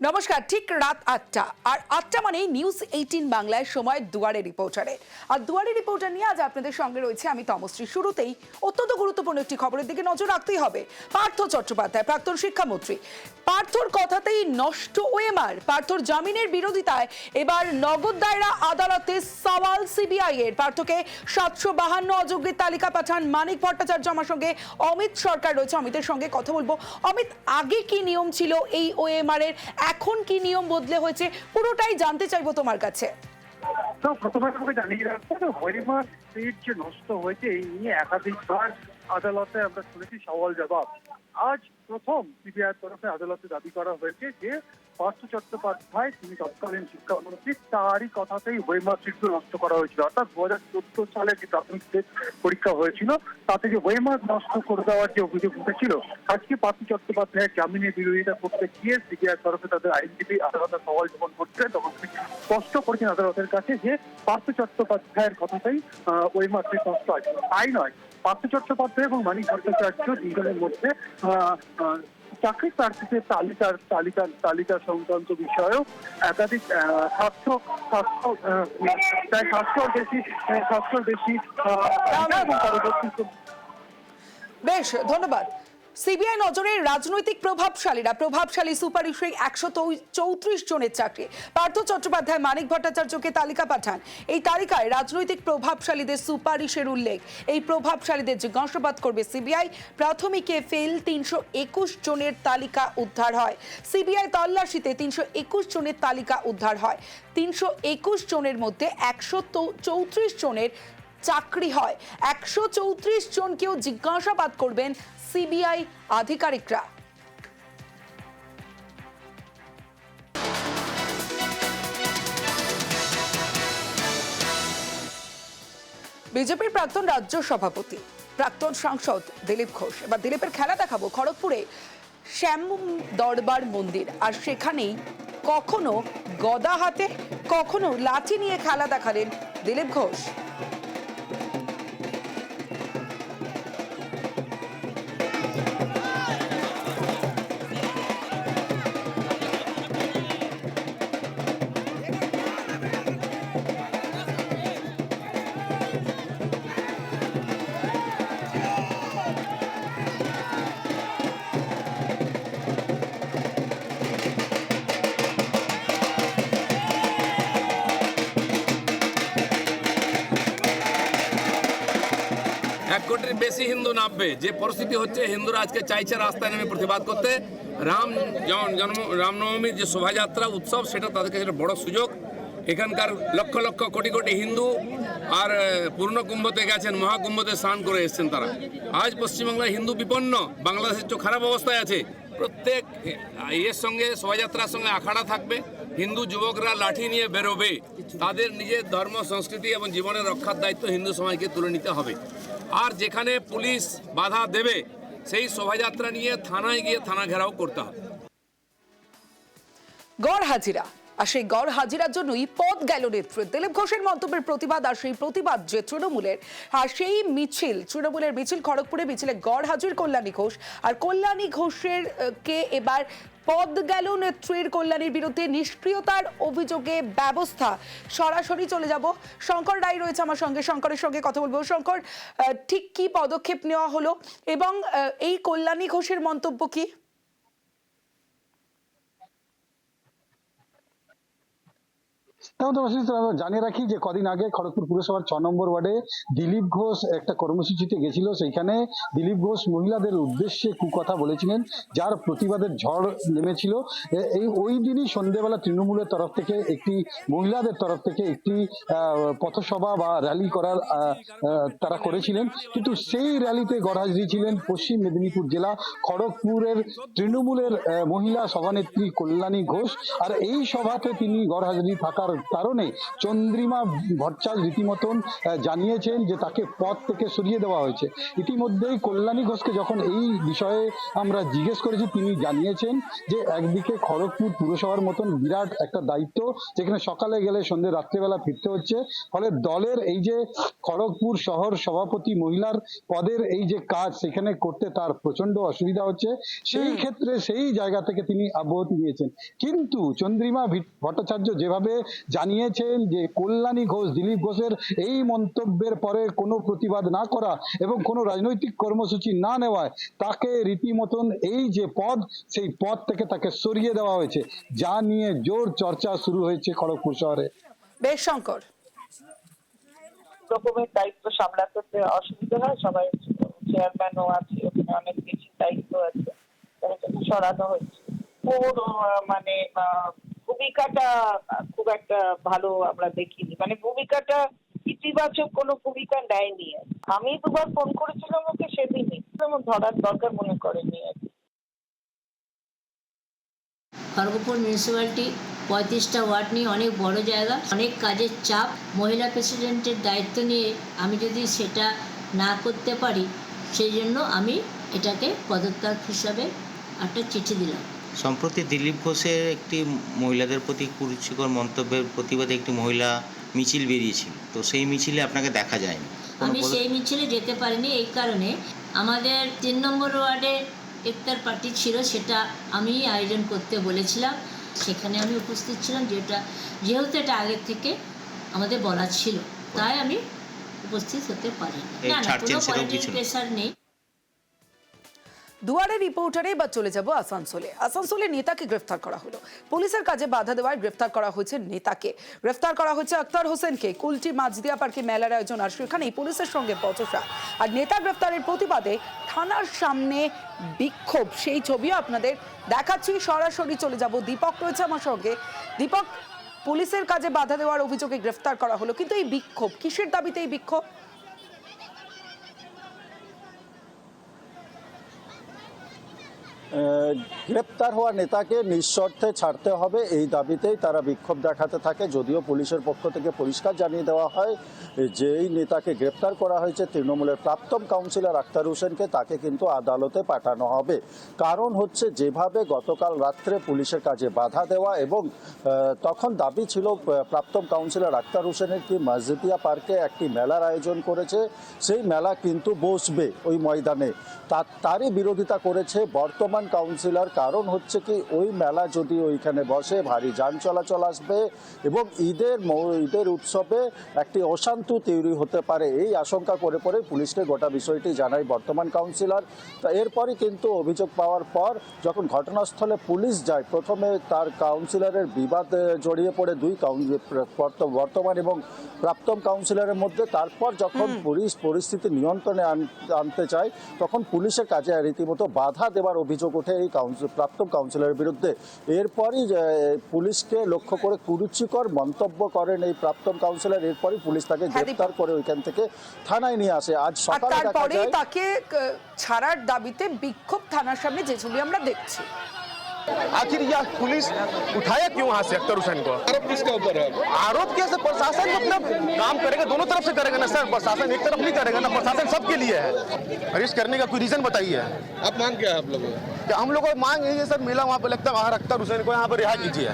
নমস্কার। ঠিক রাত ৮টা, আর ৮টা মানে নিউজ 18 বাংলায় সময় দুয়ারে রিপোর্টারে। আর দুয়ারে রিপোর্টার নিয়ে আজ আপনাদের সঙ্গে রয়েছে আমি তমশ্রী। শুরুতেই অত্যন্ত গুরুত্বপূর্ণ একটি খবরের দিকে নজর রাখতেই হবে। পার্থ চট্টোপাধ্যায়, প্রাক্তন শিক্ষামন্ত্রী, পার্থর কথাতেই নষ্ট ওএমআর। পার্থর জামিনের বিরোধিতায় এবার নগদ দায়রা আদালতে সওয়াল সিবিআই এর। পার্থকে 752 অযোগ্যের তালিকা পাঠান মানিক ভট্টাচার্য। আমার সঙ্গে অমিত সরকার রয়েছে, অমিতের সঙ্গে কথা বলবো। অমিত, আগে কি নিয়ম ছিল এই ওএমআর এর, এখন কি নিয়ম বদলে হয়েছে, পুরোটাই জানতে চাইবো তোমার কাছে। তো প্রথমে তোমাকে জানিয়ে রাখবো যে ওএমআর সিট যে নষ্ট হয়েছে এই নিয়ে একাধিকবার আদালতে আমরা শুনেছি সওয়াল জবাব। আজ প্রথম সিবিআই তরফে আদালতে দাবি করা হয়েছে যে পার্থ চট্টোপাধ্যায়, তিনি তৎকালীন শিক্ষামন্ত্রী, তারই কথাতেই ওএমআর সিট নষ্ট করা হয়েছিল। অর্থাৎ 2014 সালে যে প্রাথমিক পরীক্ষা হয়েছিল তাতে যে ওএমআর নষ্ট করে দেওয়ার যে অভিযোগ উঠেছিল, আজকে পার্থ চট্টোপাধ্যায়ের জামিনের বিরোধিতা করতে গিয়ে সিবিআই তরফে তাদের আইনজীবী আদালতে সওয়াল যখন করছিলেন তখন তিনি স্পষ্ট করেছেন আদালতের কাছে যে পার্থ চট্টোপাধ্যায়ের কথাতেই ওএমআর সিট নষ্ট হয়। তাই নয়, পার্থ চট্টোপাধ্যায় এবং মানিক ভট্টাচার্য দুজনের মধ্যে চাকরি প্রার্থীদের তালিকা সংক্রান্ত বিষয়েও একাধিক প্রায় 700 বেশি বেশ, ধন্যবাদ। সিবিআই নজরে রাজনৈতিক প্রভাবশালী সুপারিশে 134 জনের চাকরি। পার্থ চট্টোপাধ্যায় মানিক ভট্টাচার্যকে তালিকা পাঠান। এই তালিকায় রাজনৈতিক প্রভাবশালীদের সুপারিশের উল্লেখ। এই প্রভাবশালীদের জিজ্ঞাসাবাদ করবে সিবিআই। প্রাথমিকে ফেল 321 জনের তালিকা উদ্ধার হয়। সিবিআই তল্লাশিতে 321 জনের তালিকা উদ্ধার হয়। 321 জনের মধ্যে 134 জনের চাকরি হয়। 134 জনকেও জিজ্ঞাসাবাদ করবেন সিবিআই আধিকারিকরা। বিজেপির প্রাক্তন রাজ্য সভাপতি, প্রাক্তন সাংসদ দিলীপ ঘোষ। এবার দিলীপের খেলা দেখাবো। খড়গপুরে শ্যাম দরবার মন্দির, আর সেখানেই কখনো গদা হাতে কখনো লাঠি নিয়ে খেলা দেখালেন দিলীপ ঘোষ। এক কোটির বেশি হিন্দু নামবে, যে পরিস্থিতি হচ্ছে, হিন্দুরা আজকে চাইছে রাস্তায় নেমে প্রতিবাদ করতে। রামনবমীর যে শোভাযাত্রা উৎসব, সেটা তাদের কাছে বড় সুযোগ। এখানকার লক্ষ লক্ষ কোটি কোটি হিন্দু আর পূর্ণকুম্ভতে গেছেন, মহাকুম্ভতে স্নান করে এসছেন তারা। আজ পশ্চিমবাংলায় হিন্দু বিপন্ন, বাংলাদেশের তো খারাপ অবস্থায় আছে। প্রত্যেক এর সঙ্গে শোভাযাত্রার সঙ্গে আখাড়া থাকবে। হিন্দু যুবকরা লাঠি নিয়ে বেরোবে। তাদের নিজের ধর্ম, সংস্কৃতি এবং জীবনের রক্ষার দায়িত্ব হিন্দু সমাজকে তুলে নিতে হবে। আর যেখানে পুলিশ বাধা দেবে, সেই শোভাযাত্রা নিয়ে থানায় গিয়ে থানা ঘেরাও করতে হবে। গড় হাজিরা, আর সেই গড় হাজিরার জন্যই পথ গেল নেত্রী। দিলীপ ঘোষের মন্তব্যের প্রতিবাদ, আর সেই প্রতিবাদ যে তৃণমূলের, আর সেই তৃণমূলের মিছিল খড়গপুরে। মিছিলে গড় হাজির কল্যাণী ঘোষ, আর কল্যাণী ঘোষের কে এবার পদ গেল নেত্রীর। কল্যাণীর বিরুদ্ধে নিষ্ক্রিয়তার অভিযোগে ব্যবস্থা। সরাসরি চলে যাব, শঙ্কর রায় রয়েছে আমার সঙ্গে, শঙ্করের সঙ্গে কথা বলবো। শঙ্কর, ঠিক কি পদক্ষেপ নেওয়া হলো এবং এই কল্যাণী ঘোষের মন্তব্য কি? জানিয়ে রাখি যে কদিন আগে খড়গপুর পুরসভার 6 নম্বর ওয়ার্ডে দিলীপ ঘোষ একটা কর্মসূচিতে গেছিল। সেইখানে দিলীপ ঘোষ মহিলাদের উদ্দেশ্যে কুকথা বলেছিলেন, যার প্রতিবাদের ঝড় নেমেছিল। ওই দিনই সন্ধ্যেবেলা তৃণমূলের তরফ থেকে মহিলাদের তরফ থেকে একটি পথসভা বা র্যালি করার তারা করেছিলেন। কিন্তু সেই র্যালিতে গড়হাজিরি ছিলেন পশ্চিম মেদিনীপুর জেলা খড়গপুরের তৃণমূলের মহিলা সভানেত্রী কল্যাণী ঘোষ। আর এই সভাতে তিনি গড়হাজিরি থাকার কারণে চন্দ্রিমা ভট্টাচার্য রীতিমতন জানিয়েছেন যে তাকে পদ থেকে সরিয়ে দেওয়া হয়েছে। ইতিমধ্যেই কল্যাণী ঘোষকে যখন এই বিষয়ে আমরা জিজ্ঞেস করেছি, তিনি জানিয়েছেন যে একদিকে খড়গপুর পুরসভার মতন বিরাট একটা দায়িত্ব, যেখানে সকালে গেলে সন্ধ্যে রাত্রিবেলা ফিরতে হচ্ছে, ফলে দলের এই যে খড়গপুর শহর সভাপতি মহিলার পদের এই যে কাজ সেখানে করতে তার প্রচন্ড অসুবিধা হচ্ছে। সেই ক্ষেত্রে সেই জায়গা থেকে তিনি অব্যাহতি নিয়েছেন। কিন্তু চন্দ্রিমা ভট্টাচার্য যেভাবে জানিয়েছেন যে কল্যাণী ঘোষ, দিলীপ ঘোষের এই মন্তব্যের পরে কোনো প্রতিবাদ না করা এবং কোনো রাজনৈতিক কর্মসূচি না নেওয়ায় তাকে রীতিমতন এই যে পদ, সেই পদ থেকে তাকে সরিয়ে দেওয়া হয়েছে, যা নিয়ে জোর চর্চা শুরু হয়েছে খড়গপুর শহরে। বেশ শঙ্কর, রকমের দায়িত্ব সামলাতে অসুবিধা হয়, সবাই চেয়ারম্যানও আছে, ওখানে অনেক বেশি দায়িত্ব আছে, তাদেরকে সরানো হয়েছে। ওর মানে ভূমিকাটা খুব একটা ভালো আমরা দেখিনি, মানে ভূমিকাটা ইতিবাচক কোনো ভূমিকা নেয়নি। আমি দুবার ফোন করেছিলাম ওকে, সেদিনই আমার ধরার দরকার মনে করেনি আর কি। খড়গপুর মিউনিসিপ্যালিটি 35টা ওয়ার্ড নিয়ে অনেক বড় জায়গা, অনেক কাজের চাপ। মহিলা প্রেসিডেন্টের দায়িত্ব নিয়ে আমি যদি সেটা না করতে পারি, সেই জন্য আমি এটাকে পদত্যাগ হিসাবে একটা চিঠি দিলাম। সম্প্রতি দিলীপ ঘোষের একটি মহিলাদের প্রতি কুরুচিকর মন্তব্যের প্রতিবাদে একটি মহিলা মিছিল বেরিয়েছিল, তো সেই মিছিলে আপনাকে দেখা যায়নি। আমি সেই মিছিলে যেতে পারিনি এই কারণে, আমাদের 3 নম্বর ওয়ার্ডে ইফতার পার্টি ছিল, সেটা আমি আয়োজন করতে বলেছিলাম, সেখানে আমি উপস্থিত ছিলাম, যেহেতু এটা আগের থেকে আমাদের বলা ছিল, তাই আমি উপস্থিত হতে পারিনি। না, কোনো পলিটিক্যাল প্রেসার নেই। দুয়ারে রিপোর্টারে এবার চলে যাব আসানসোলে। আসানসোলে নেতাকে গ্রেফতার করা হলো। পুলিশের কাজে বাধা দেওয়ায় গ্রেফতার করা হয়েছে নেতাকে। গ্রেফতার করা হয়েছে আক্তার হোসেনকে। কুলটি মাঝদিয়া পার্কে মেলার আয়োজন, আর সেখানেই পুলিশের সঙ্গে বচসা। আর নেতা গ্রেফতারের প্রতিবাদে থানার সামনে বিক্ষোভ, সেই ছবিও আপনাদের দেখাচ্ছি। সরাসরি চলে যাব, দীপক রয়েছে আমার সঙ্গে। দীপক, পুলিশের কাজে বাধা দেওয়ার অভিযোগে গ্রেফতার করা হলো, কিন্তু এই বিক্ষোভ কিসের দাবিতে? এই বিক্ষোভ গ্রেপ্তার হওয়া নেতাকে নিঃশর্তে ছাড়তে হবে, এই দাবিতেই তারা বিক্ষোভ দেখাতে থাকে। যদিও পুলিশের পক্ষ থেকে পরিষ্কার জানিয়ে দেওয়া হয় যে এই নেতাকে গ্রেপ্তার করা হয়েছে, তৃণমূলের প্রাক্তন কাউন্সিলর আক্তার হোসেনকে, তাকে কিন্তু আদালতে পাঠানো হবে। কারণ হচ্ছে যেভাবে গতকাল রাত্রে পুলিশের কাজে বাধা দেওয়া, এবং তখন দাবি ছিল প্রাক্তন কাউন্সিলর আক্তার হোসেনের কি মসজিদিয়া পার্কে একটি মেলার আয়োজন করেছে, সেই মেলা কিন্তু বসবে ওই ময়দানে, তারই বিরোধিতা করেছে বর্তমান কাউন্সিলর। কারণ হচ্ছে কি, ওই মেলা যদি ওইখানে বসে ভারী যান চলাচল আসবে এবং ঈদের উৎসবে একটি অশান্তি তৈরি হতে পারে, এই আশঙ্কা করে পরে পুলিশকে গোটা বিষয়টি জানায় বর্তমান কাউন্সিলর। তা এরপরই কিন্তু অভিযোগ পাওয়ার পর যখন ঘটনাস্থলে পুলিশ যায়, প্রথমে তার কাউন্সিলরের বিবাদ জড়িয়ে পড়ে দুই বর্তমান এবং প্রাক্তন কাউন্সিলরের মধ্যে। তারপর যখন পুলিশ পরিস্থিতি নিয়ন্ত্রণে আনতে চায়, তখন পুলিশের কাজে রীতিমতো বাধা দেওয়ার অভিযোগ ওঠে এই প্রাক্তন কাউন্সিলরের বিরুদ্ধে। এরপরই পুলিশকে লক্ষ্য করে কুরুচিকর মন্তব্য করেন এই প্রাক্তন কাউন্সিলর। এরপরই পুলিশ তাকে গ্রেফতার করে ওইখান থেকে থানায় নিয়ে আসে। আজ সকালে দেখা যায় তাকে ছাড়ার দাবিতে বিক্ষোভ থানার সামনে, যে ছবি আমরা দেখছি। आखिर यह पुलिस उठाया क्यों वहां से अख्तर हुसैन को? आरोप किसके ऊपर है? आरोप कैसे? प्रशासन अपना काम करेगा, दोनों तरफ से करेगा ना सर। प्रशासन एक तरफ नहीं करेगा ना, प्रशासन सबके लिए है। अरेस्ट करने का कोई रीजन बताइए। आप मांग क्या है आप लोगों? हम लोगों की मांग यही है सर, मेला वहाँ पे लगता है, अख्तर हुसैन को यहाँ पर रिहा कीजिए।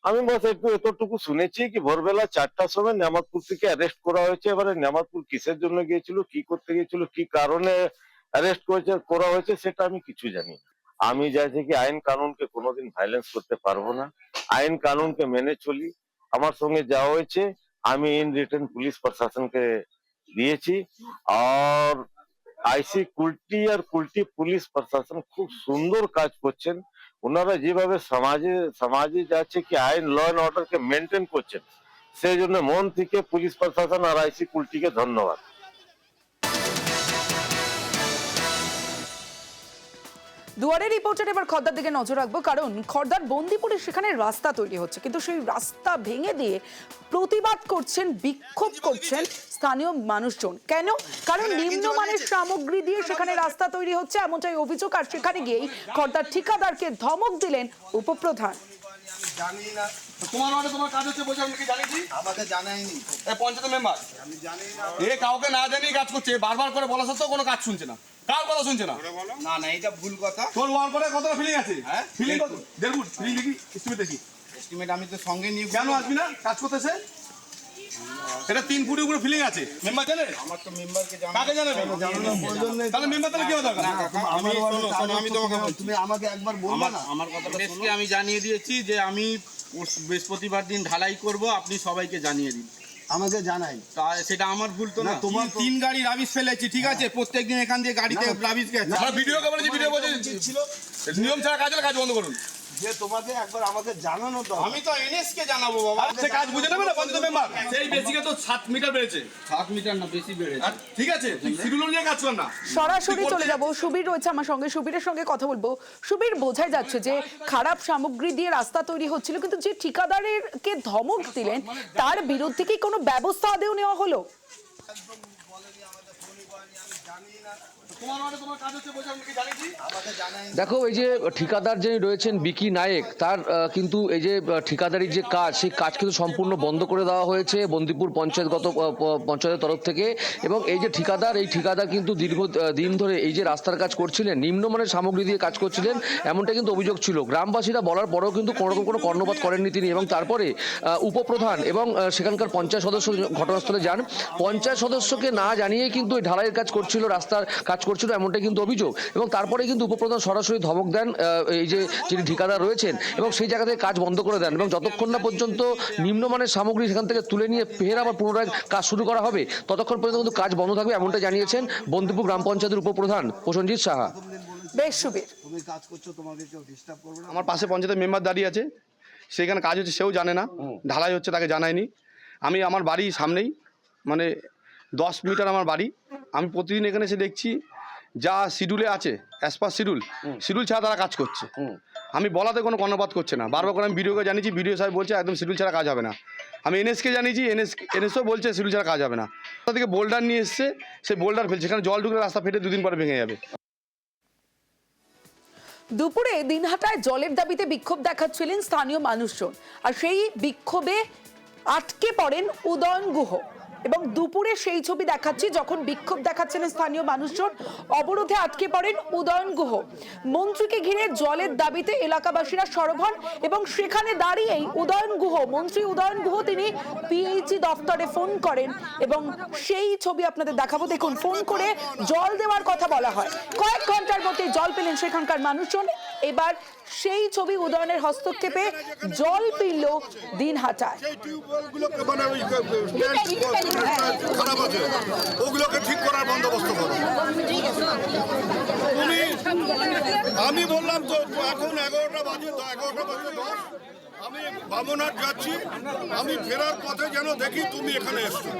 আমি বস একটু এতটুকু শুনেছি কি ভোরবেলা 4টার সময় নেমাতপুর থেকে অ্যারেস্ট করা হয়েছে। এবারে নেমাতপুর কিসের জন্য গিয়েছিল, কি করতে গিয়েছিল, কি কারণে অ্যারেস্ট করা হয়েছে সেটা আমি কিছু জানি না। আমি চাইছি কি আইন কানুনকে কোনোদিন ভায়োলেন্স করতে পারবো না, আইন কানুনকে মেনে চলি। আমার সঙ্গে যাওয়া হয়েছে, আমি ইন রিটার্ন পুলিশ প্রশাসনকে দিয়েছি। আর আইসি কুলটি আর কুলটি পুলিশ প্রশাসন খুব সুন্দর কাজ করছেন। ওনারা যেভাবে সমাজে যাচ্ছে কি আইন ল অ্যান্ড অর্ডারকে মেনটেন করছেন, সেই জন্য মন থেকে পুলিশ প্রশাসন আর আইসি কুলটিকে ধন্যবাদ। দুয়ারে রিপোর্টার এবার খর্দার দিকে নজর রাখবো, কারণ খর্দার বন্দিপুরে সেখানে রাস্তা তৈরি হচ্ছে, কিন্তু সেই রাস্তা ভেঙে দিয়ে প্রতিবাদ করছেন, বিক্ষোভ করছেন স্থানীয় মানুষজন। কেন? কারণ নিম্নমানের সামগ্রী দিয়ে সেখানে রাস্তা তৈরি হচ্ছে, এমনটাই অভিযোগ। আর সেখানে গিয়েই খর্দার ঠিকাদারকে ধমক দিলেন উপপ্রধান। জানি না তোমার ওয়ার্ডে তোমার কাজ হচ্ছে বলছে আমি কি জানিছি আমাকে জানাইনি এই পঞ্চায়েত মেম্বার আমি জানি না এ কাউকে না জানিয়ে কাজ করছে বারবার করে বলা সত্ত্বেও কোনো কাজ শুনছে না কার কথা শুনছে না না না এটা ভুল কথা তোর ওয়ার্ড করে কতটা ফিলিং আছে হ্যাঁ ফিলিং কত দেখুন ফিলিং দেখি এস্টিমেট দেখি এস্টিমেট আমি তো সঙ্গে নিয়ে কেন আসবি না কাজ করতেছে এটা 3 ফুটের উপরে ফিলিং আছে মেম্বার জানে আমার তো মেম্বারকে জানা কাকে জানাবে জানানোর প্রয়োজন নেই তাহলে মেম্বার তাহলে কি হবে দরকার আমি শোনো আমি তোমাকে তুমি আমাকে একবার বলবা না আমার কথাটা শোনো আমি জানিয়ে দিয়েছি যে আমি বৃহস্পতিবার দিন ঢালাই করব আপনি সবাইকে জানিয়ে দিন আমাকে জানাই তা সেটা আমার ভুল তো না তোমার 3 গাড়ি রাবিশ ফেলেছি ঠিক আছে প্রত্যেকদিন এখান দিয়ে গাড়িতে রাবিশ গেছে আমরা ভিডিও কভারেজ ভিডিও বলছি ছিল নিয়ম ছাড়া কাজ বন্ধ করুন যে তোমাকে একবার আমাকে জানানো দাও আমি তো এনএস কে জানাবো বাবা সে কাজ বুঝে নেবে না পঞ্চায়েত মেম্বার সেই বেসিকে তো 7 মিটার বেড়েছে 7 মিটার না বেশি বেড়েছে ঠিক আছে শিডিউল নিয়ে কাজ কর না সরাসরি চলে যাব সুবীর রয়েছে আমার সঙ্গে সুবীরের সঙ্গে কথা বলবো সুবীর বোঝাই যাচ্ছে যে খারাপ সামগ্রী দিয়ে রাস্তা তৈরি হচ্ছিল কিন্তু যে ঠিকাদারকে ধমক দিলেন তার বিরুদ্ধে কি কোনো ব্যবস্থা আদৌ নেওয়া হলো দেখো এই যে ঠিকাদার যিনি রয়েছেন বিকি নায়েক তার কিন্তু এই যে ঠিকাদারির যে কাজ সেই কাজ কিন্তু সম্পূর্ণ বন্ধ করে দেওয়া হয়েছে বন্দিপুর পঞ্চায়েতের তরফ থেকে এবং এই যে ঠিকাদার কিন্তু দীর্ঘদিন ধরে এই যে রাস্তার কাজ করছিলেন নিম্নমানের সামগ্রী দিয়ে কাজ করছিলেন এমনটা কিন্তু অভিযোগ ছিল গ্রামবাসীরা বলার পরেও কিন্তু কোনোরকম কোনো কর্ণপাত করেননি তিনি এবং তারপরে উপপ্রধান এবং সেখানকার পঞ্চায়েত সদস্য ঘটনাস্থলে যান পঞ্চায়েত সদস্যকে না জানিয়ে কিন্তু এই ঢালাইয়ের কাজ করছিল রাস্তার কাজ করছিল এমনটা কিন্তু অভিযোগ এবং তারপরে কিন্তু উপপ্রধান সরাসরি ধমক দেন এই যে যিনি ঠিকাদার রয়েছেন এবং সেই জায়গা থেকে কাজ বন্ধ করে দেন এবং যতক্ষণ না পর্যন্ত নিম্নমানের সামগ্রী সেখান থেকে তুলে নিয়ে ফের আবার পুনরায় কাজ শুরু করা হবে ততক্ষণ পর্যন্ত কিন্তু কাজ বন্ধ থাকবে এমনটা জানিয়েছেন বন্দিপুর গ্রাম পঞ্চায়েতের উপপ্রধান প্রসেনজিৎ সাহা বেশ সুবীর তুমি কাজ করছো তোমাকে কেউ ডিস্টার্ব করবে না আমার পাশে পঞ্চায়েতের মেম্বার দাঁড়িয়ে আছে সেখানে কাজ হচ্ছে সেও জানে না ঢালাই হচ্ছে তাকে জানায়নি আমি আমার বাড়ির সামনেই মানে 10 মিটার আমার বাড়ি আমি প্রতিদিন এখানে এসে দেখছি যা শিডিউলে আছে অ্যাজ পার শিডিউল ছাড়া তারা কাজ করছে আমি বলাতে কোনো কর্ণপাত করছে না বারবার করে আমি ভিডিওকে জানিয়েছি ভিডিও সাহেব বলছে একদম শিডিউল ছাড়া কাজ হবে না আমি এনএসকে জানিয়েছি এনএসও বলছে শিডিউল ছাড়া কাজ হবে না তার থেকে বোল্ডার নিয়ে এসছে সেই বোল্ডার ফেলছে সেখানে জল ঢুকলে রাস্তা ফেটে 2 দিন পরে ভেঙে যাবে দুপুরে দিনহাটায় জলের দাবিতে বিক্ষোভ দেখাচ্ছিলেন স্থানীয় মানুষজন আর সেই বিক্ষোভে আটকে পড়েন উদয়ন গুহ এবং দুপুরে সেই ছবি দেখাচ্ছি যখন বিক্ষোভ দেখাচ্ছিলেন স্থানীয় মানুষজন অবরোধে আটকে পড়েন উদয়ন গুহ মন্ত্রীকে ঘিরে জলের দাবিতে এলাকাবাসীরা সরব হন এবং সেখানে দাঁড়িয়েই মন্ত্রী উদয়ন গুহ তিনি পিএইচই দপ্তরে ফোন করেন এবং সেই ছবি আপনাদের দেখাবো দেখুন ফোন করে জল দেওয়ার কথা বলা হয় কয়েক ঘন্টার মধ্যে জল পেলেন সেখানকার মানুষজন এবার সেই ছবি উদয়নের হস্তক্ষেপে জল পিল দিনহাটায় খারাপ আছে ওগুলোকে ঠিক করার বন্দোবস্ত করো তুমি আমি বললাম তো এখন 11টা বাজে 10 আমি বামনহাট যাচ্ছি আমি ফেরার পথে যেন দেখি তুমি এখানে এসছো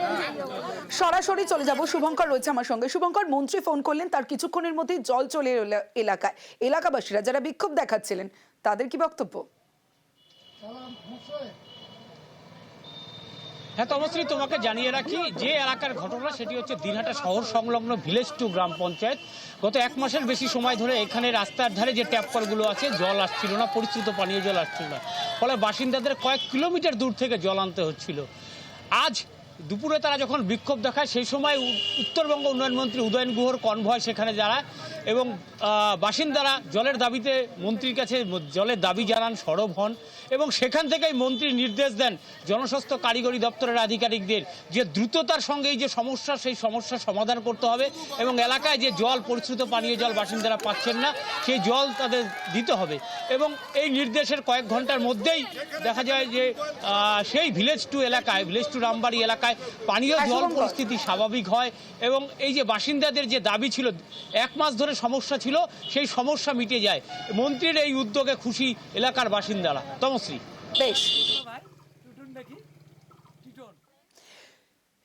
সরাসরি চলে যাব শুভঙ্কর রয়েছে আমার সঙ্গে শুভঙ্কর মন্ত্রী ফোন করলেন তার কিছুক্ষণের মধ্যেই জল চলে এলো এলাকায় এলাকাবাসীরা যারা বিক্ষোভ দেখাচ্ছিলেন তাদের কি বক্তব্য হ্যাঁ তমশ্রী তোমাকে জানিয়ে রাখি যে এলাকার ঘটনা সেটি হচ্ছে দিনহাটা শহর সংলগ্ন ভিলেজ 2 গ্রাম পঞ্চায়েত গত 1 মাসের বেশি সময় ধরে এখানে রাস্তার ধারে যে ট্যাপ কলগুলো আছে জল আসছিল না পরিশ্রুত পানীয় জল আসছিল না ফলে বাসিন্দাদের কয়েক কিলোমিটার দূর থেকে জল আনতে হচ্ছিল আজ দুপুরে তারা যখন বিক্ষোভ দেখায় সেই সময় উত্তরবঙ্গ উন্নয়ন মন্ত্রী উদয়ন গুহর কনভয় সেখানে যারা এবং বাসিন্দারা জলের দাবিতে মন্ত্রীর কাছে জলের দাবি জানান সরব হন এবং সেখান থেকেই মন্ত্রী নির্দেশ দেন জনস্বাস্থ্য কারিগরি দপ্তরের আধিকারিকদের যে দ্রুততার সঙ্গে এই যে সমস্যা সেই সমস্যার সমাধান করতে হবে এবং এলাকায় যে জল পরিশ্রুত পানীয় জল বাসিন্দারা পাচ্ছেন না সেই জল তাদের দিতে হবে এবং এই নির্দেশের কয়েক ঘন্টার মধ্যেই দেখা যায় যে সেই ভিলেজ 2 এলাকায় ভিলেজ 2 রামবাড়ি এলাকায় পানীয় জল পরিস্থিতি স্বাভাবিক হয় এবং এই যে বাসিন্দাদের যে দাবি ছিল 1 মাস ধরে সমস্যা ছিল সেই সমস্যা মিটে যায় মন্ত্রীর এই উদ্যোগে খুশি এলাকার বাসিন্দারা তমশ্রী বেশ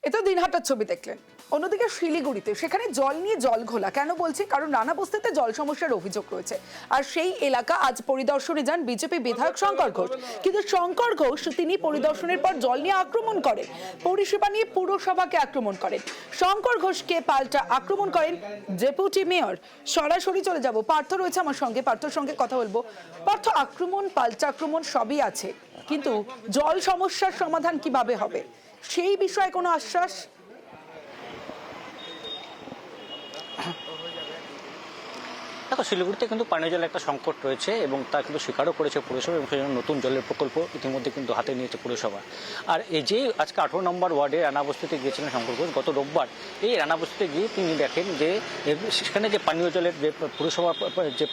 এটা দিনহাটার ছবি দেখলেন অন্যদিকে শিলিগুড়িতে সেখানে জল নিয়ে জল ঘোলা। কেন বলছি? কারণ নানা বস্তিতে জল সমস্যার অভিযোগ রয়েছে, আর সেই এলাকা আজ পরিদর্শনে যান বিজেপি বিধায়ক শঙ্কর ঘোষ। কিন্তু শঙ্কর ঘোষ তিনি পরিদর্শনের পর জল নিয়ে আক্রমণ করেন, পরিষেবা নিয়ে পুরসভাকে আক্রমণ করেন। শঙ্কর ঘোষকে পাল্টা আক্রমণ করেন ডেপুটি মেয়র। সরাসরি চলে যাব, পার্থ রয়েছে আমার সঙ্গে, পার্থর সঙ্গে কথা বলবো। পার্থ, আক্রমণ পাল্টা আক্রমণ সবই আছে, কিন্তু জল সমস্যার সমাধান কিভাবে হবে সেই বিষয়ে কোনো আশ্বাস? দেখো, শিলিগুড়িতে কিন্তু পানীয় জলের একটা সংকট রয়েছে এবং তা কিন্তু স্বীকারও করেছে পুরসভা, এবং সেই জন্য নতুন জলের প্রকল্প ইতিমধ্যে কিন্তু হাতে নিয়েছে পুরসভা। আর এই যে আজকে 18 নম্বর ওয়ার্ডে রানাবস্তিতে গিয়েছিলেন শঙ্কর ঘোষ, গত রোববার এই রানাবস্তিতে গিয়ে তিনি দেখেন যে সেখানে যে পানীয় জলের যে পুরসভা যে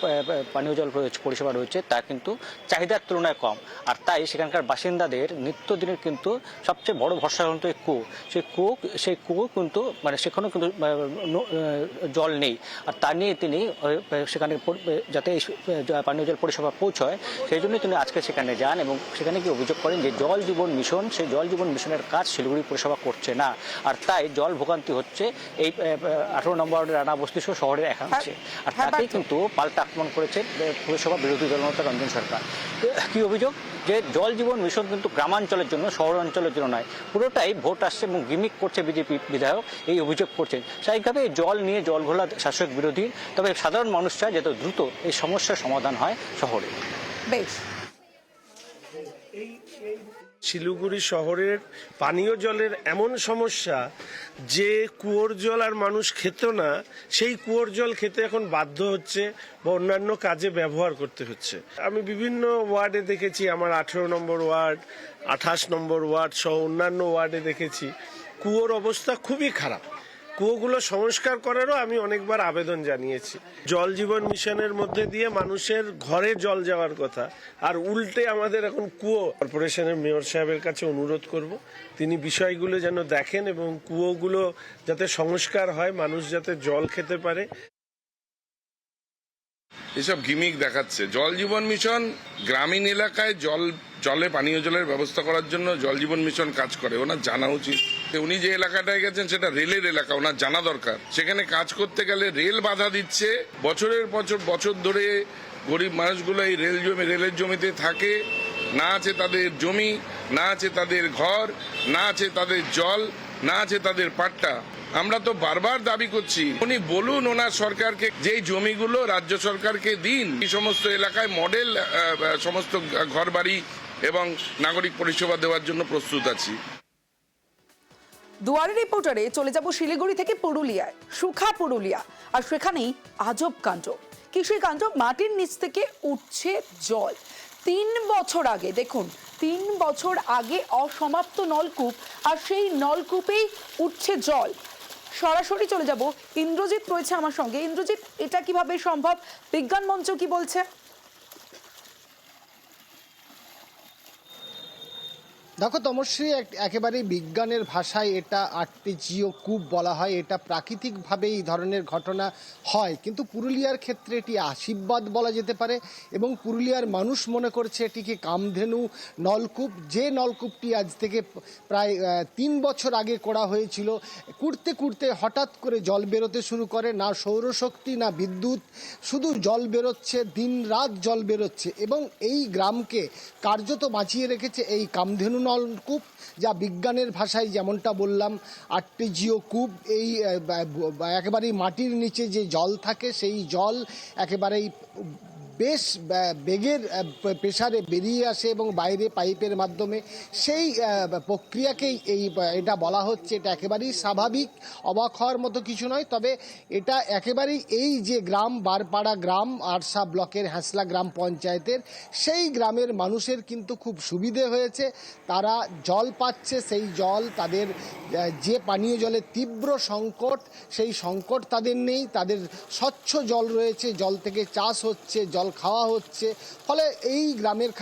পানীয় জল পরিষেবা রয়েছে তা কিন্তু চাহিদার তুলনায় কম, আর তাই সেখানকার বাসিন্দাদের নিত্যদিনের কিন্তু সবচেয়ে বড় ভরসা কিন্তু এই কূপ। সেই কূপ কিন্তু মানে সেখানেও কিন্তু জল নেই, আর তা নিয়ে তিনি সেখানে যাতে পানীয় জল পরিষেবা পৌঁছয় সেই জন্য তিনি আজকে সেখানে যান এবং সেখানে গিয়ে অভিযোগ করেন যে জল জীবন মিশন, সেই জল জীবন মিশনের কাজ শিলিগুড়ি পরিষেবা করছে না, আর তাই জল ভোগান্তি হচ্ছে এই 18 নম্বর রানাবস্তি সহ শহরের একাংশে। আর তাকেই কিন্তু পাল্টা আক্রমণ করেছে পুরসভা বিরোধী দলনেতা রঞ্জন সরকার। কি অভিযোগ? যে জল জীবন মিশন কিন্তু গ্রামাঞ্চলের জন্য, শহরাঞ্চলের জন্য নয়, পুরোটাই ভোট আসছে এবং গিমিক করছে বিজেপি বিধায়ক, এই অভিযোগ করছেন। স্বাভাবিকভাবে জল নিয়ে জল ঘোলা শাসক বিরোধী, তবে সাধারণ মানুষ চায় যাতে দ্রুত এই সমস্যার সমাধান হয় শহরে। বেশ, শিলিগুড়ি শহরের পানীয় জলের এমন সমস্যা যে কুয়োর জল আর মানুষ খেত না, সেই কুয়োর জল খেতে এখন বাধ্য হচ্ছে বা অন্যান্য কাজে ব্যবহার করতে হচ্ছে। আমি বিভিন্ন ওয়ার্ডে দেখেছি, আমার 18 নম্বর ওয়ার্ড, 28 নম্বর ওয়ার্ড সহ অন্যান্য ওয়ার্ডে দেখেছি কুয়োর অবস্থা খুবই খারাপ। কুয়োগুলো সংস্কার করারও আমি অনেকবার আবেদন জানিয়েছি। জল জীবন মিশনের মধ্যে দিয়ে মানুষের ঘরে জল যাওয়ার কথা, আর উল্টে আমাদের এখন কুয়ো। কর্পোরেশনের মেয়র সাহেবের কাছে অনুরোধ করব তিনি বিষয়গুলো যেন দেখেন এবং কুয়োগুলো যাতে সংস্কার হয়, মানুষ যাতে জল খেতে পারে। এসব গিমিক দেখাচ্ছে। জল জীবন মিশন গ্রামীণ এলাকায় জলে পানীয় জলের ব্যবস্থা করার জন্য জল জীবন মিশন কাজ করে, ওনার জানা উচিত। উনি যে এলাকাটায় গেছেন সেটা রেলের এলাকা, ওনার জানা দরকার। সেখানে কাজ করতে গেলে রেল বাধা দিচ্ছে, বছরের বছর ধরে গরিব মানুষগুলো এই রেলের জমিতে থাকে, না আছে তাদের জমি, না আছে তাদের ঘর, না আছে তাদের জল, না আছে তাদের পাট্টা। আমরা তো বারবার দাবি করছি উনি বলুন ওনার সরকারকে যে জমিগুলো রাজ্য সরকারকে দিন, এই সমস্ত এলাকায় মডেল সমস্ত ঘরবাড়ি এবং নাগরিক পরিষেবা দেওয়ার জন্য প্রস্তুত আছি। দুয়ারে রিপোর্টারে চলে যাব শিলিগুড়ি থেকে পুরুলিয়ায়, সুখা পুরুলিয়া, আর সেখানেই আজব কাণ্ড। কি সেই কাণ্ড? মাটির নিচ থেকে উঠছে জল। 3 বছর আগে, দেখুন 3 বছর আগে অসমাপ্ত নলকূপ, আর সেই নলকূপেই উঠছে জল। সরাসরি চলে যাব, ইন্দ্রজিৎ রয়েছে আমার সঙ্গে। ইন্দ্রজিৎ, এটা কিভাবে সম্ভব? বিজ্ঞান মঞ্চ কি বলছে? দেখো তমশ্রী, একেবারে বিজ্ঞানের ভাষায় এটা আর্টেজিও কূপ বলা হয়। এটা প্রাকৃতিকভাবে এই ধরনের ঘটনা হয়, কিন্তু পুরুলিয়ার ক্ষেত্রে এটি আশীর্বাদ বলা যেতে পারে এবং পুরুলিয়ার মানুষ মনে করছে এটিকে কামধেনু নলকূপ। যে নলকূপটি আজ থেকে প্রায় 3 বছর আগে করা হয়েছিল, কুড়তে কুড়তে হঠাৎ করে জল বেরোতে শুরু করে। না সৌরশক্তি না বিদ্যুৎ, শুধু জল বেরোচ্ছে, দিন রাত জল বেরোচ্ছে, এবং এই গ্রামকে কার্যত বাঁচিয়ে রেখেছে এই কামধেনু নলকূপ, যা বিজ্ঞানের ভাষায় যেমনটা বললাম আর্টেজিও কূপ। এই একেবারেই মাটির নিচে যে জল থাকে সেই জল একেবারেই বেশ বেগের প্রেসারে বেরিয়ে আসে এবং বাইরে পাইপের মাধ্যমে সেই প্রক্রিয়াকেই এটা বলা হচ্ছে। এটা একেবারেই স্বাভাবিক, অবাক হওয়ার মতো কিছু নয়। তবে এটা একেবারেই এই যে গ্রাম বারপাড়া গ্রাম, আরসা ব্লকের হ্যাঁসলা গ্রাম পঞ্চায়েতের, সেই গ্রামের মানুষের কিন্তু খুব সুবিধে হয়েছে। তারা জল পাচ্ছে, সেই জল তাদের যে পানীয় জলের তীব্র সংকট, সেই সংকট তাদের নেই। তাদের স্বচ্ছ জল রয়েছে, জল থেকে চাষ হচ্ছে, জল খাওয়া হচ্ছে। ফলে এই গ্রামের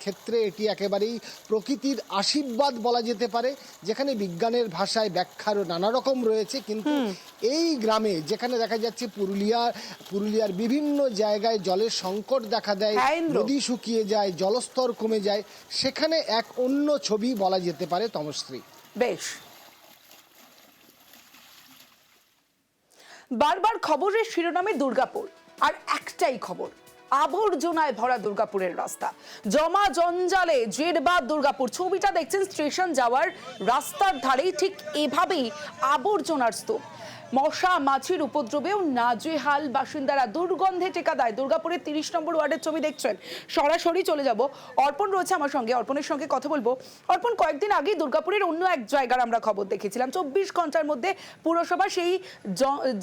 ক্ষেত্রে এটি একেবারেই প্রকৃতির আশীর্বাদ বলা যেতে পারে, যেখানে বিজ্ঞানের ভাষায় ব্যাখ্যারও নানা রকম রয়েছে। কিন্তু এই গ্রামে যেখানে দেখা যাচ্ছে পুরুলিয়ার বিভিন্ন জায়গায় জলের সংকট দেখা দেয়, নদী শুকিয়ে যায়, জলস্তর কমে যায়, সেখানে এক অন্য ছবি বলা যেতে পারে তমশ্রী। বেশ, বারবার খবরের শিরোনামে দুর্গাপুর, আর একটাই খবর, আবর্জনায় ভরা দুর্গাপুরের রাস্তা, জমা জঞ্জালে জেরবাদ দুর্গাপুর। ছবিটা দেখছেন স্টেশন যাওয়ার রাস্তার ধারেই ঠিক এভাবেই আবর্জনার স্তূপ। মশা মাছির উপদ্রবেও নাজেহাল বাসিন্দারা, দুর্গন্ধে টেকা দেয়। দুর্গাপুরের 30 নম্বর ওয়ার্ডের ছবি দেখছেন। সরাসরি চলে যাব, অর্পণ রয়েছে আমার সঙ্গে, অর্পণের সঙ্গে কথা বলবো। অর্পণ, কয়েকদিন আগে দুর্গাপুরের অন্য এক জায়গার আমরা খবর দেখেছিলাম, 24 ঘন্টার মধ্যে পুরসভা সেই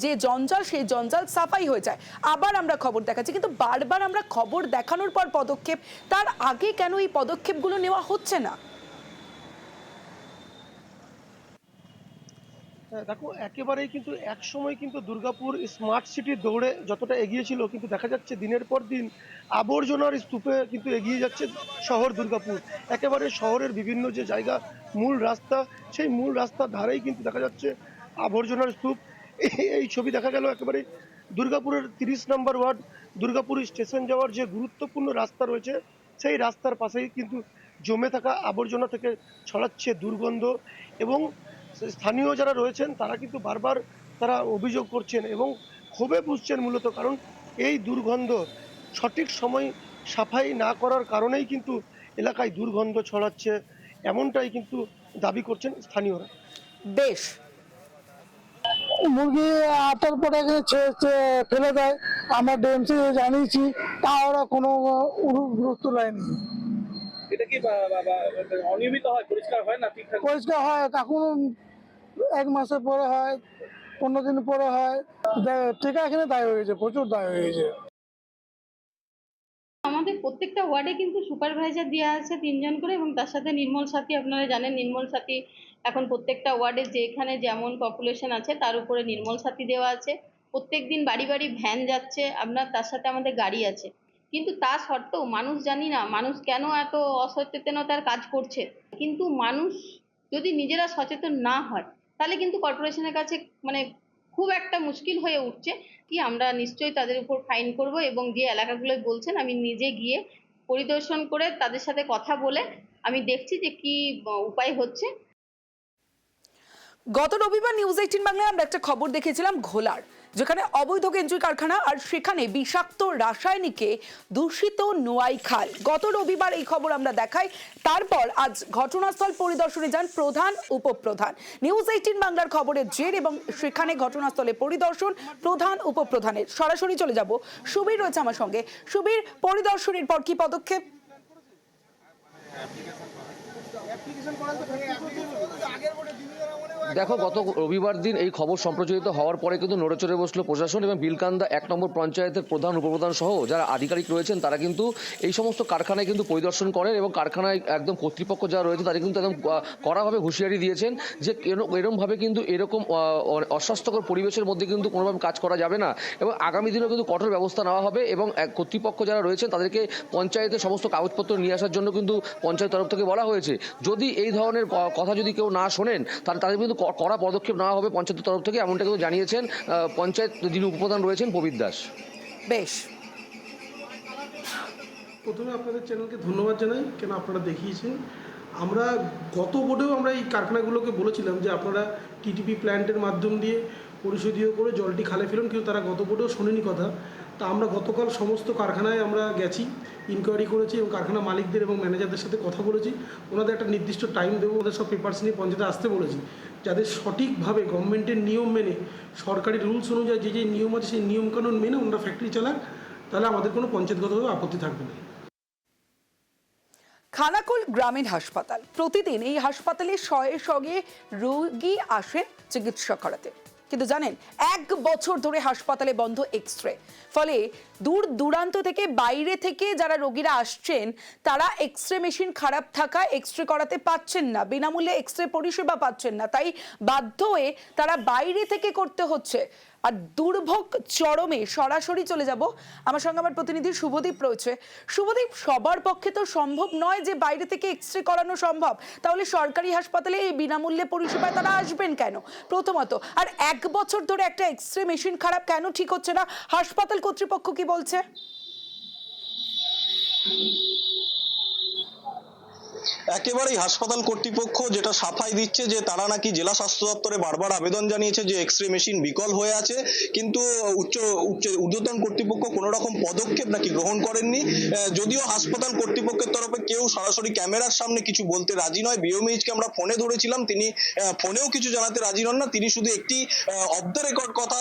যে জঞ্জাল, সেই জঞ্জাল সাফাই হয়ে যায়। আবার আমরা খবর দেখাচ্ছি, কিন্তু বারবার আমরা খবর দেখানোর পর পদক্ষেপ, তার আগে কেন এই পদক্ষেপগুলো নেওয়া হচ্ছে না? দেখো, একেবারেই কিন্তু এক সময় কিন্তু দুর্গাপুর স্মার্ট সিটির দৌড়ে যতটা এগিয়ে ছিল, কিন্তু দেখা যাচ্ছে দিনের পর দিন আবর্জনার স্তূপে কিন্তু এগিয়ে যাচ্ছে শহর দুর্গাপুর। একেবারে শহরের বিভিন্ন যে জায়গা, মূল রাস্তা, সেই মূল রাস্তার ধারেই কিন্তু দেখা যাচ্ছে আবর্জনার স্তূপ। এই ছবি দেখা গেল একেবারে দুর্গাপুরের 30 নম্বর ওয়ার্ড, দুর্গাপুর স্টেশন যাওয়ার যে গুরুত্বপূর্ণ রাস্তা রয়েছে, সেই রাস্তার পাশেই কিন্তু জমে থাকা আবর্জনা থেকে ছড়াচ্ছে দুর্গন্ধ। এবং স্থানীয় যারা রয়েছেন তারা কিন্তু বারবার তারা অভিযোগ করছেন এবং ক্ষোভে বুঝছেন মূলত, কারণ এই দুর্গন্ধ সঠিক সময় সাফাই না করার কারণেই কিন্তু এলাকায় দুর্গন্ধ ছড়াচ্ছে, এমনটাই কিন্তু দাবি করছেন স্থানীয়রা। বেশ, মুরগি আটার পরে ফেলে দেয়, আমরা ডিএমসি জানিয়েছি, তা ওরা কোনো গুরুত্ব নেয়নি। এটা কি অনিয়মিত হয়, পরিষ্কার হয় না ঠিকঠাক? পরিষ্কার হয়, এখন 1 মাসের পরে হয়, 15 দিন পরে হয়। টিকা এখানে দায় হয়েছে, প্রচুর দায় হয়েছে। আমাদের প্রত্যেকটা ওয়ার্ডে কিন্তু সুপারভাইজার দেওয়া আছে 3 জন করে, এবং তার সাথে নির্মল সাথী, আপনারা জানেন নির্মল সাথী এখন প্রত্যেকটা ওয়ার্ডে যেখানে যেমন পপুলেশন আছে তার উপরে নির্মল সাথী দেওয়া আছে। প্রত্যেক দিন বাড়ি বাড়ি ভ্যান যাচ্ছে, আপনার তার সাথে আমাদের গাড়ি আছে। কিন্তু তা সত্ত্বেও মানুষ, জানি না মানুষ কেন এত অসচেতনতার কাজ করছে। কিন্তু মানুষ যদি নিজেরা সচেতন না হয়, তাহলে কিন্তু কর্পোরেশনের কাছে মানে খুব একটা মুশকিল হয়ে উঠছে। কি আমরা নিশ্চয়ই তাদের উপর ফাইন করব, এবং যে এলাকাগুলো বলছেন আমি নিজে গিয়ে পরিদর্শন করে তাদের সাথে কথা বলে আমি দেখছি যে কি উপায় হচ্ছে। গত রবিবার নিউজ 18 বাংলায় আমরা একটা খবর দেখেছিলাম ঘোলার, যেখানে অবৈধ কেঞ্চুরি কারখানা আর সেখানে বিষাক্ত রাসায়নিকে দূষিত নোয়াই খাল। গত রবিবার এই খবর আমরা দেখাই, তারপর আজ ঘটনাস্থল পরিদর্শনে যান প্রধান উপপ্রধান। নিউজ 18 বাংলার খবরের জের এবং সেখানে ঘটনাস্থলে পরিদর্শন প্রধান উপপ্রধানের। সরাসরি চলে যাব, সুবীর রয়েছে আমার সঙ্গে। সুবীর, পরিদর্শনের পর কি পদক্ষেপ? দেখো, গত রবিবার দিন এই খবর সম্প্রচারিত হওয়ার পরে কিন্তু নড়েচড়ে বসলো প্রশাসন এবং বিলকান্দা 1 নম্বর পঞ্চায়েতের প্রধান উপপ্রধান সহ যারা আধিকারিক রয়েছেন তারা কিন্তু এই সমস্ত কারখানায় কিন্তু পরিদর্শন করেন এবং কারখানায় একদম কর্তৃপক্ষ যারা রয়েছে তাদের কিন্তু একদম কড়াভাবে হুঁশিয়ারি দিয়েছেন যে এরকমভাবে কিন্তু এরকম অস্বাস্থ্যকর পরিবেশের মধ্যে কিন্তু কোনোভাবে কাজ করা যাবে না এবং আগামী দিনেও কিন্তু কঠোর ব্যবস্থা নেওয়া হবে। এবং কর্তৃপক্ষ যারা রয়েছেন তাদেরকে পঞ্চায়েতের সমস্ত কাগজপত্র নিয়ে আসার জন্য কিন্তু পঞ্চায়েত তরফ থেকে বলা হয়েছে। যদি এই ধরনের কথা যদি কেউ না শোনেন, তাহলে তাদের কিন্তু কড়া পদক্ষেপ নেওয়া হবে পঞ্চায়েতের তরফ থেকে, এমনটা কিন্তু জানিয়েছেন পঞ্চায়েত যিনি উপপ্রধান রয়েছেন প্রবীর দাস। বেশ, প্রথমে আপনাদের চ্যানেলকে ধন্যবাদ জানাই, কেন আপনারা দেখিয়েছেন। আমরা গত বোর্ডেও আমরা এই কারখানাগুলোকে বলেছিলাম যে আপনারা টিটিপি প্ল্যান্টের মাধ্যম দিয়ে পরিশোধীয় করে জলটি খালে ফেলুন, কিন্তু তারা গত বোর্ডেও শোনেনি কথা। তা আমরা গতকাল সমস্ত কারখানায় আমরা গেছি, ইনকোয়ারি করেছি এবং কারখানা মালিকদের এবং ম্যানেজারদের সাথে কথা বলেছি। ওনাদের একটা নির্দিষ্ট টাইম দেবো, ওদের সব পেপারস নিয়ে পঞ্চায়েতে আসতে বলেছি, যাদের সঠিকভাবে গভর্নমেন্টের নিয়ম মেনে সরকারি রুলস অনুযায়ী যে যে নিয়ম আছে সেই নিয়মকানুন মেনে ওনারা ফ্যাক্টরি চালাক, তাহলে আমাদের কোনো পঞ্চায়েতগতভাবে আপত্তি থাকবে না। খানাকুল গ্রামীণ হাসপাতাল, প্রতিদিন এই হাসপাতালে শয়ে রোগী আসেন চিকিৎসা করাতে, কিন্তু জানেন 1 বছর ধরে হাসপাতালে বন্ধ এক্স-রে। ফলে দূর দূরান্ত থেকে, বাইরে থেকে যারা রোগীরা আসছেন তারা এক্স-রে মেশিন খারাপ থাকায় এক্স-রে করাতে পাচ্ছেন না, বিনামূল্যে এক্স-রে পরিষেবা পাচ্ছেন না, তাই বাধ্য হয়ে তারা বাইরে থেকে করতে হচ্ছে। আর দুর্ভোগ চরমে। সরাসরি চলে যাব, আমার সঙ্গে আমার প্রতিনিধি শুভদীপ রয়েছে। শুভদীপ, সবার পক্ষে তো সম্ভব নয় যে বাইরে থেকে এক্স-রে করানো সম্ভব, তাহলে সরকারি হাসপাতালে এই বিনামূল্যে পরিষেবায় তারা আসবেন কেন প্রথমত? আর 1 বছর ধরে একটা এক্স-রে মেশিন খারাপ কেন ঠিক হচ্ছে না? হাসপাতাল কর্তৃপক্ষ কি বলছে? একেবারেই হাসপাতাল কর্তৃপক্ষ যেটা সাফাই দিচ্ছে যে তারা নাকি জেলা স্বাস্থ্য দপ্তরে বারবার আবেদন জানিয়েছে যে এক্স রে মেশিন বিকল হয়ে আছে, কিন্তু ঊর্ধ্বতন কর্তৃপক্ষ কোনো রকম পদক্ষেপ নাকি গ্রহণ করেননি। যদিও হাসপাতাল কর্তৃপক্ষের তরফে কেউ সরাসরি ক্যামেরার সামনে কিছু বলতে রাজি নয়। বিওএমএইচকে আমরা ফোনে ধরেছিলাম, তিনি ফোনেও কিছু জানাতে রাজি নন না। তিনি শুধু একটি অফ দ্য রেকর্ড কথা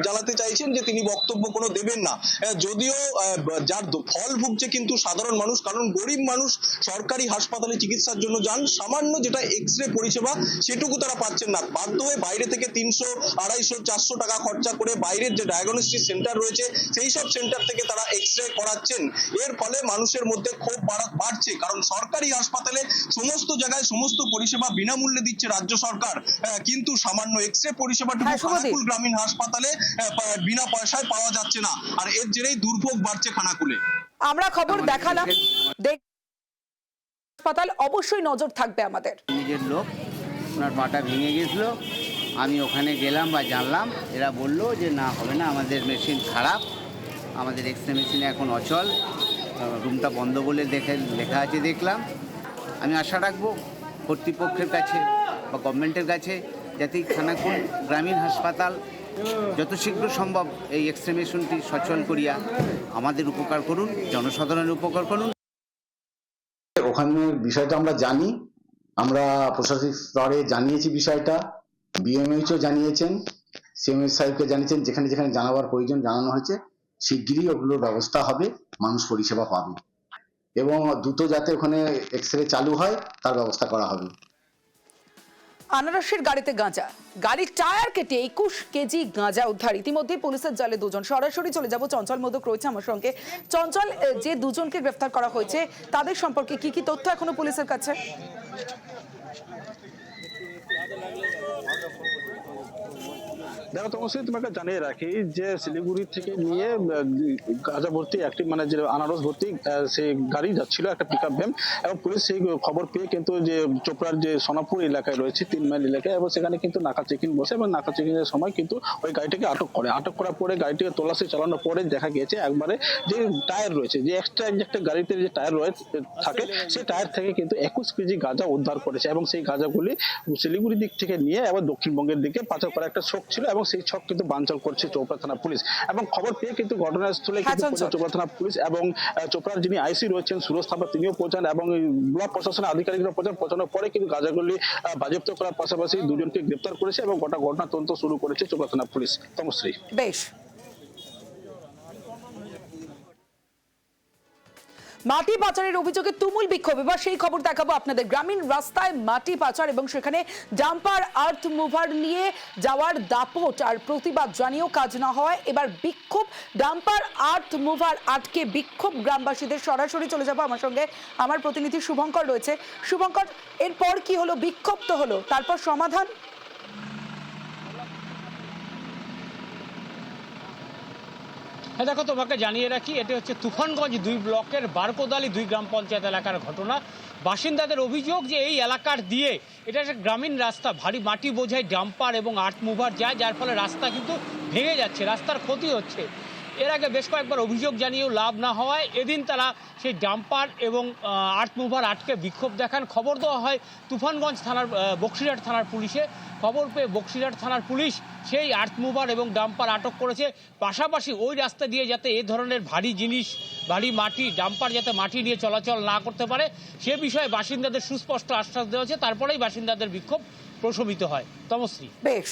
জানাতে চাইছেন যে তিনি বক্তব্য কোনো দেবেন না। যদিও যার ফল ভুগছে কিন্তু সাধারণ মানুষ, কারণ গরিব মানুষ সরকারি হাসপাতালে চিকিৎসার জন্য যান, সামান্য যেটা এক্স রে পরিষেবা সেটুকু তারা পাচ্ছেন না। বাধ্য হয়ে বাইরে থেকে 300, 250, 400 টাকা খরচা করে বাইরের যে ডায়াগনস্টিক সেন্টার রয়েছে সেই সব সেন্টার থেকে তারা এক্স রে করাচ্ছেন। এর ফলে মানুষের মধ্যে ক্ষোভ বাড়ছে, কারণ সরকারি হাসপাতালে সমস্ত জায়গায় সমস্ত পরিষেবা বিনামূল্যে দিচ্ছে রাজ্য সরকার, কিন্তু সামান্য এক্স রে পরিষেবাটুকু খানাকুল গ্রামীণ হাসপাতালে বিনা পয়সায় পাওয়া যাচ্ছে না। আর এর জেরেই দুর্ভোগ বাড়ছে খানাকুলে। আমরা খবর দেখালাম, হাসপাতাল অবশ্যই নজর থাকবে আমাদের। নিজের লোক, ওনার পাটা ভেঙে গেছিল, আমি ওখানে গেলাম বা জানলাম, এরা বললো যে না হবে না, আমাদের মেশিন খারাপ, আমাদের এক্স রে মেশিন এখন অচল, রুমটা বন্ধ বলে লেখা আছে দেখলাম। আমি আশা রাখবো কর্তৃপক্ষের কাছে বা গভর্নমেন্টের কাছে যাতে খানাকুল গ্রামীণ হাসপাতাল যত শীঘ্র সম্ভব এই এক্স রে মেশিনটি সচল করিয়া আমাদের উপকার করুন, জনসাধারণের উপকার করুন। ওখানে বিষয়টা আমরা জানি, আমরা প্রশাসনিক স্তরে জানিয়েছি বিষয়টা, বিএমএইচও জানিয়েছেন, সিএমএইচ সাহেবকে জানিয়েছেন, যেখানে যেখানে জানাবার প্রয়োজন জানানো হয়েছে। শিগগিরই ওগুলোর ব্যবস্থা হবে, মানুষ পরিষেবা পাবে এবং দ্রুত যাতে ওখানে এক্স রে চালু হয় তার ব্যবস্থা করা হবে। আনারসের গাড়িতে গাঁজা, গাড়ির টায়ার কেটে 21 কেজি গাঁজা উদ্ধার। ইতিমধ্যে পুলিশের জালে দুজন। সরাসরি চলে যাব, চঞ্চল মোদক রয়েছে আমার সঙ্গে। চঞ্চল, যে দুজনকে গ্রেফতার করা হয়েছে তাদের সম্পর্কে কি কি তথ্য এখনো পুলিশের কাছে? দেখো তমশ্রী, তোমাকে জানিয়ে রাখি যে শিলিগুড়ি থেকে নিয়ে গাঁজা ভর্তি একটি যে আনারস ভর্তি সেই গাড়ি যাচ্ছিল, একটা পিকআপ ভ্যান, এবং পুলিশ সেই খবর পেয়ে কিন্তু যে চোপড়ার যে সোনাপুর এলাকায় রয়েছে 3 মাইল এলাকায়, এবং সেখানে কিন্তু নাকা চেকিং বসে এবং নাকা চেকিং এর সময় কিন্তু ওই গাড়িটাকে আটক করে। আটক করার পরে গাড়িটিকে তল্লাশি চালানোর পরে দেখা গিয়েছে একবারে যে টায়ার রয়েছে, যে এক্সট্রা একটা গাড়িতে যে টায়ার থাকে সেই টায়ার থেকে কিন্তু 21 কেজি গাঁজা উদ্ধার করেছে, এবং সেই গাঁজাগুলি শিলিগুড়ি দিক থেকে নিয়ে আবার দক্ষিণবঙ্গের দিকে পাচার করা একটা শোক ছিল, এবং সেই ছক কিন্তু বানচাল করছে চোপড়া থানা পুলিশ। এবং খবর পেয়ে কিন্তু ঘটনাস্থলে চোপড়া থানা পুলিশ এবং চোপড়ার যিনি আইসি রয়েছেন সুরজ থাপা তিনিও পৌঁছান, এবং ব্লক প্রশাসনের আধিকারিকরা পৌঁছানোর পরে কিন্তু গাঁজাগুলি বাজেয়াপ্ত করার পাশাপাশি দুজনকে গ্রেপ্তার করেছে এবং গোটা ঘটনা তদন্ত শুরু করেছে চোপড়া থানা পুলিশ। তমশ্রী, বেশ। মাটি পাচারের অভিযোগে তুমুল বিক্ষোভ, এবার সেই খবর দেখাবো আপনাদের। গ্রামীণ রাস্তায় মাটি পাচার এবং সেখানে ডাম্পার আর্থ মুভার নিয়ে যাওয়ার দাপট আর প্রতিবাদ জানিয়েও কাজ না হয় এবার বিক্ষোভ। ডাম্পার আর্থ মুভার আটকে বিক্ষোভ গ্রামবাসীদের। সরাসরি চলে যাবো, আমার সঙ্গে আমার প্রতিনিধি শুভঙ্কর রয়েছে। শুভঙ্কর, এরপর কি হলো? বিক্ষোভ তো হলো, তারপর সমাধান? হ্যাঁ দেখো, তোমাকে জানিয়ে রাখি, এটি হচ্ছে তুফানগঞ্জ 2 ব্লকের বারকোদালি 2 গ্রাম পঞ্চায়েত এলাকার ঘটনা। বাসিন্দাদের অভিযোগ যে এই এলাকার দিয়ে, এটা একটা গ্রামীণ রাস্তা, ভারী মাটি বোঝাই ডাম্পার এবং আর্থ মুভার যায়, যার ফলে রাস্তা কিন্তু ভেঙে যাচ্ছে, রাস্তার ক্ষতি হচ্ছে। এর আগে বেশ কয়েকবার অভিযোগ জানিয়েও লাভ না হওয়ায় এদিন তারা সেই ডাম্পার এবং আর্থ মুভার আটকে বিক্ষোভ দেখান। খবর দেওয়া হয় তুফানগঞ্জ থানার বক্সিরহাট থানার পুলিশে। খবর পেয়ে বক্সিরহাট থানার পুলিশ সেই আর্থ মুভার এবং ডাম্পার আটক করেছে। পাশাপাশি ওই রাস্তা দিয়ে যাতে এ ধরনের ভারী জিনিস, ভারী মাটি, ডাম্পার যাতে মাটি নিয়ে চলাচল না করতে পারে সে বিষয়ে বাসিন্দাদের সুস্পষ্ট আশ্বাস দেওয়া হয়েছে। তারপরেই বাসিন্দাদের বিক্ষোভ প্রশমিত হয়। তমশ্রী, বেশ।